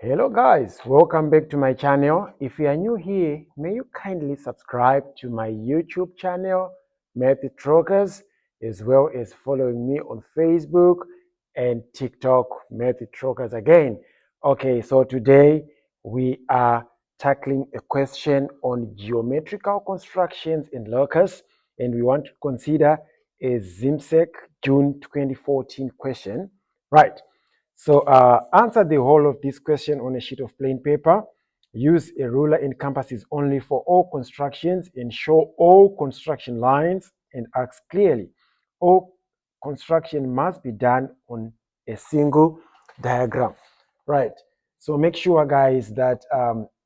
Hello guys, welcome back to my channel. If you are new here, may you kindly subscribe to my YouTube channel, Trockers, as well as following me on Facebook and TikTok, Trockers again. Okay, so today we are tackling a question on geometrical constructions in Locus, and we want to consider a ZIMSEC June 2014 question. Right. So answer the whole of this question on a sheet of plain paper. Use a ruler and compasses only for all constructions and show all construction lines and ask clearly. All construction must be done on a single diagram. Right. So make sure, guys, that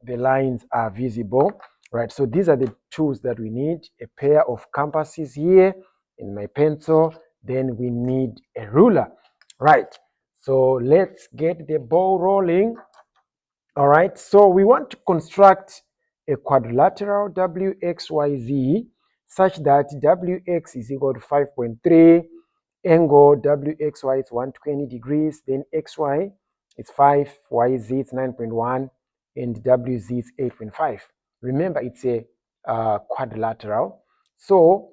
the lines are visible. Right. So these are the tools that we need. A pair of compasses here in my pencil. Then we need a ruler. Right. So let's get the ball rolling. All right, so we want to construct a quadrilateral WXYZ such that WX is equal to 5.3, angle WXY is 120 degrees, then XY is 5, YZ is 9.1, and WZ is 8.5. Remember, it's a quadrilateral. So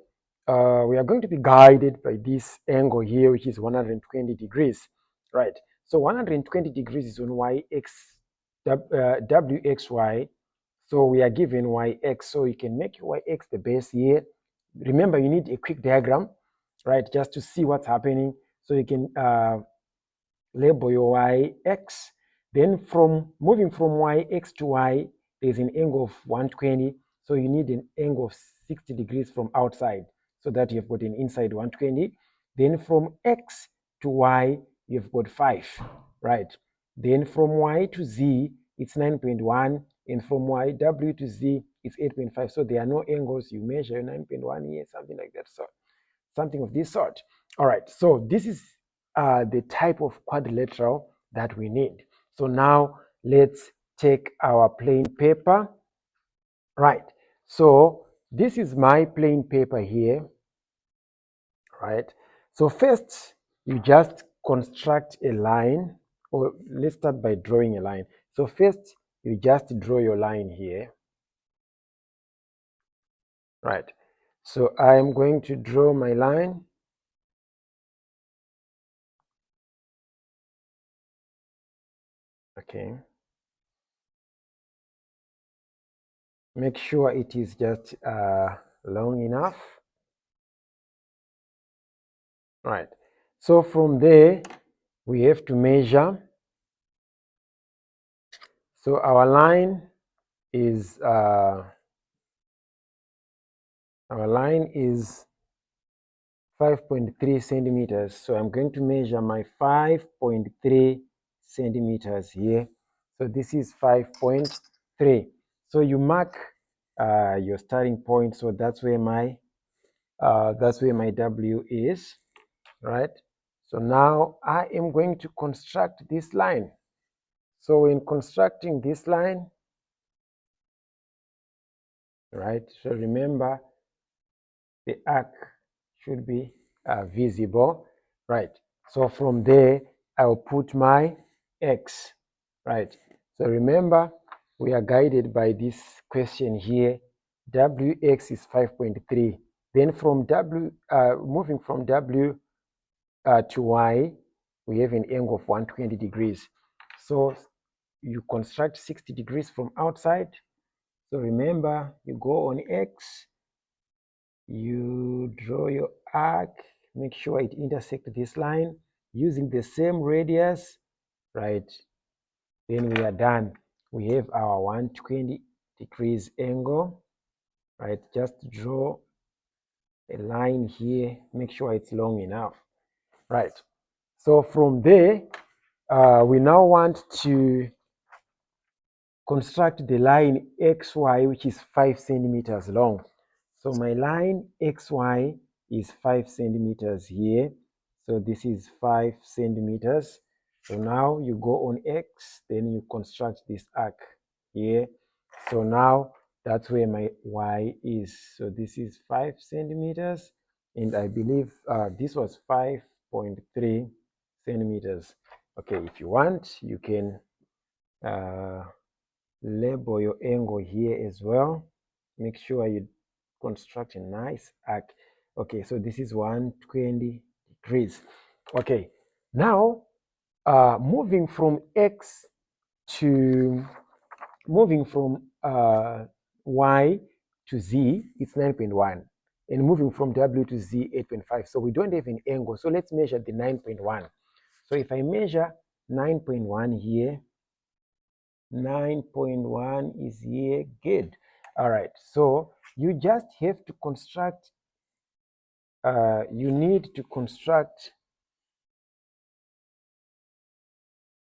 we are going to be guided by this angle here, which is 120 degrees, right? So 120 degrees is on WXY. So we are given YX. So you can make YX the base here. Remember, you need a quick diagram, right? Just to see what's happening. So you can label your YX. Then from moving from YX to Y, there's an angle of 120. So you need an angle of 60 degrees from outside so that you've got an inside 120. Then from X to Y, you've got 5, right? Then from Y to Z, it's 9.1. And from YW to Z, it's 8.5. So there are no angles. You measure 9.1 here, something like that. So something of this sort. All right. So this is the type of quadrilateral that we need. So now let's take our plain paper. Right. So this is my plain paper here. Right. So first, you just construct a line, or let's start by drawing a line. So first, you just draw your line here. Right. So I am going to draw my line. Okay. Make sure it is just long enough. Right. So from there, we have to measure. So our line is 5.3 centimeters. So I'm going to measure my 5.3 centimeters here. So this is 5.3. So you mark your starting point. So that's where my W is, right? So now I am going to construct this line. So in constructing this line, right? So remember, the arc should be visible, right? So from there, I'll put my X, right? So remember, we are guided by this question here. WX is 5.3. Then from moving from W to Y, we have an angle of 120 degrees. So you construct 60 degrees from outside. So remember, you go on X, you draw your arc, make sure it intersects this line using the same radius, right? Then we are done. We have our 120 degrees angle, right? Just draw a line here, make sure it's long enough, right? So from there, we now want to construct the line XY, which is 5 centimeters long. So my line XY is 5 centimeters here. So this is 5 centimeters. So now you go on X, then you construct this arc here. So now that's where my Y is. So this is 5 centimeters. And I believe this was 5.3 centimeters. Okay, if you want, you can label your angle here as well. Make sure you construct a nice arc. Okay, so this is 120 degrees. Okay, now moving from X to Y to Z, it's 9.1. And moving from W to Z, 8.5. So we don't have an angle. So let's measure the 9.1. So if I measure 9.1 here, 9.1 is here, good. All right, so you just have to construct, you need to construct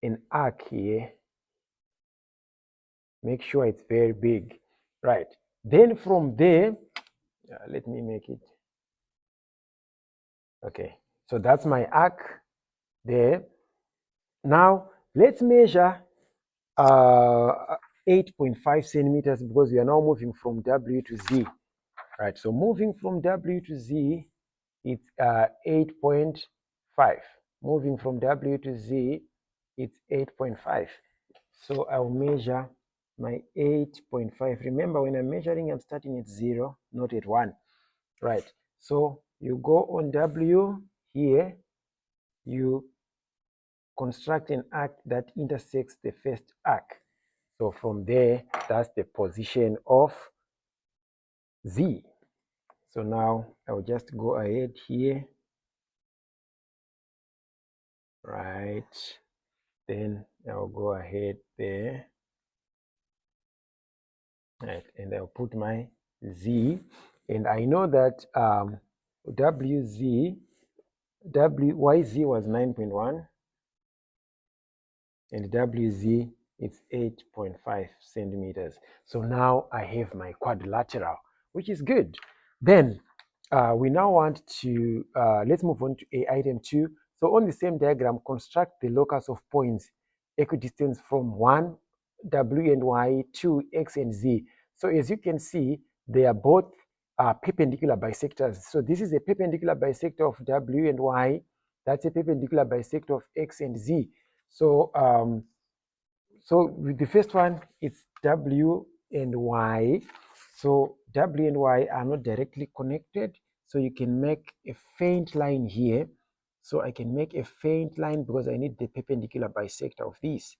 an arc here. Make sure it's very big, right? Then from there, let me make it. Okay, so that's my arc there. Now let's measure 8.5 centimeters because we are now moving from W to Z, right? So moving from W to Z, it's 8.5. Moving from W to Z, it's 8.5. So I'll measure my 8.5. Remember, when I'm measuring, I'm starting at 0, not at 1. Right. So you go on W here, you construct an arc that intersects the first arc. So from there, that's the position of Z. So now I'll just go ahead here. Right. Then I'll go ahead there. Right. And I'll put my Z. And I know that YZ was 9.1 and WZ is 8.5 centimeters. So now I have my quadrilateral, which is good. Then we now want to, let's move on to item 2. So on the same diagram, construct the locus of points equidistant from 1, W and Y, 2, X and Z. So as you can see, they are both perpendicular bisectors. So this is a perpendicular bisector of W and Y. That's a perpendicular bisector of X and Z. So so with the first one, it's W and Y. So W and Y are not directly connected. So you can make a faint line here. So I can make a faint line because I need the perpendicular bisector of this.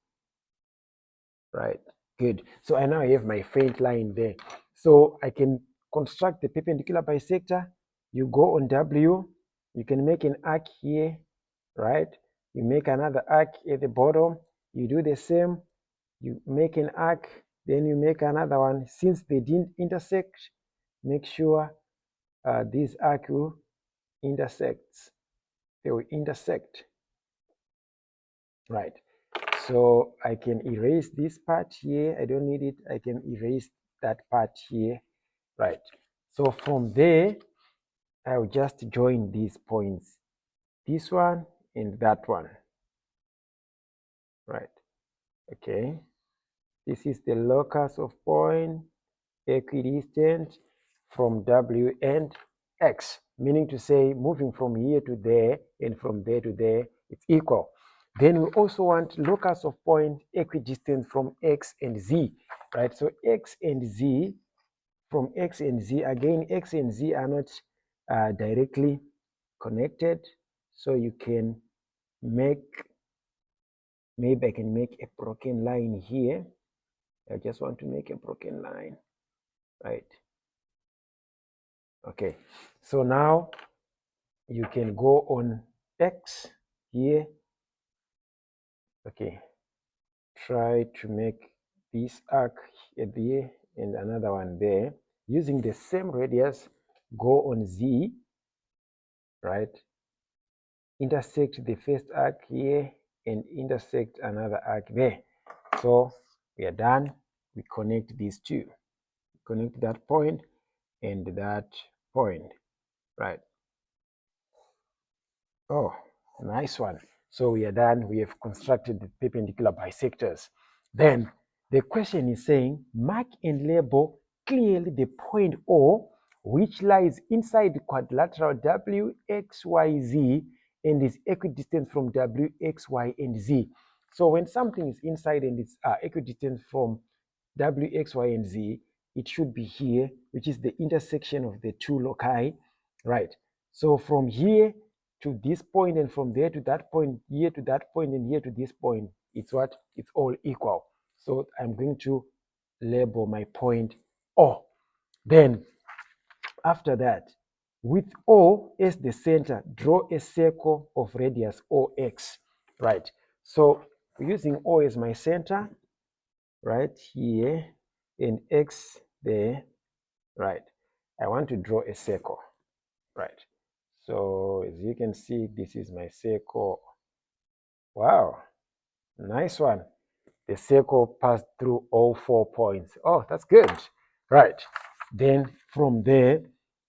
Right, good. So I now have my faint line there. So I can construct the perpendicular bisector. You go on W, you can make an arc here, right? You make another arc at the bottom. You do the same. You make an arc, then you make another one. Since they didn't intersect, make sure this arc will intersect. They will intersect, right? So I can erase this part here. I don't need it. I can erase that part here, right? So from there, I'll just join these points, this one and that one, right? Okay, this is the locus of point equidistant from W and X, meaning to say moving from here to there and from there to there, it's equal. Then we also want locus of point equidistant from X and Z, right? So X and Z, from X and Z, again, X and Z are not directly connected. So you can make, maybe I can make a broken line here. I just want to make a broken line, right? Okay, so now you can go on X here. Okay, try to make this arc there and another one there. Using the same radius, go on Z, right? Intersect the first arc here and intersect another arc there. So we are done. We connect these two. Connect that point and that point, right? Oh, nice one. So we are done. We have constructed the perpendicular bisectors. Then the question is saying, mark and label clearly the point O, which lies inside the quadrilateral WXYZ and is equidistant from WXY and Z. So when something is inside and it's equidistant from W, X, Y, and Z, it should be here, which is the intersection of the two loci, right? So from here to this point, and from there to that point, here to that point, and here to this point, it's what? It's all equal. So I'm going to label my point O. Then after that, with O as the center, draw a circle of radius OX, right? So using O as my center, right here, and X there, right? I want to draw a circle, right? So as you can see, this is my circle. Wow, nice one. The circle passed through all 4 points. Oh, that's good. Right. Then from there,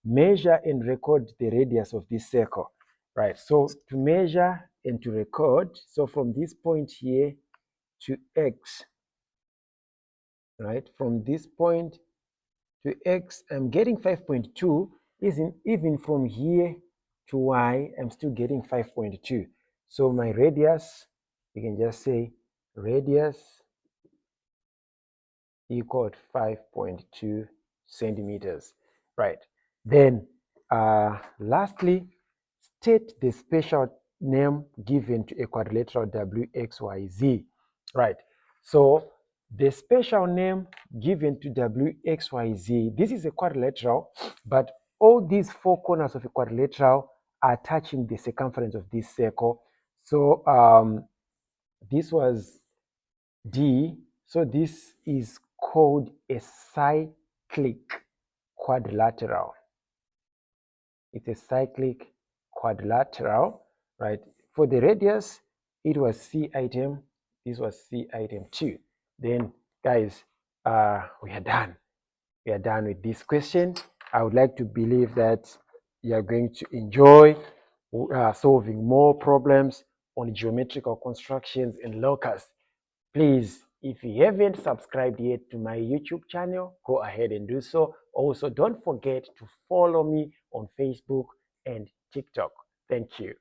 measure and record the radius of this circle. Right. So to measure and to record, so from this point here to X, right? From this point to X, I'm getting 5.2. Even from here to Y, I'm still getting 5.2. So my radius, you can just say radius equal to 5.2 centimeters, right? Then lastly, state the special name given to a quadrilateral WXYZ, right? So the special name given to WXYZ, this is a quadrilateral, but all these 4 corners of a quadrilateral are touching the circumference of this circle. So this was D, so this is called a cyclic quadrilateral. It's a cyclic quadrilateral, right? For the radius, it was C item. This was C item 2. Then, guys, we are done. We are done with this question. I would like to believe that you are going to enjoy solving more problems on geometrical constructions in Locus. Please, if you haven't subscribed yet to my YouTube channel, go ahead and do so. Also, don't forget to follow me on Facebook and TikTok. Thank you.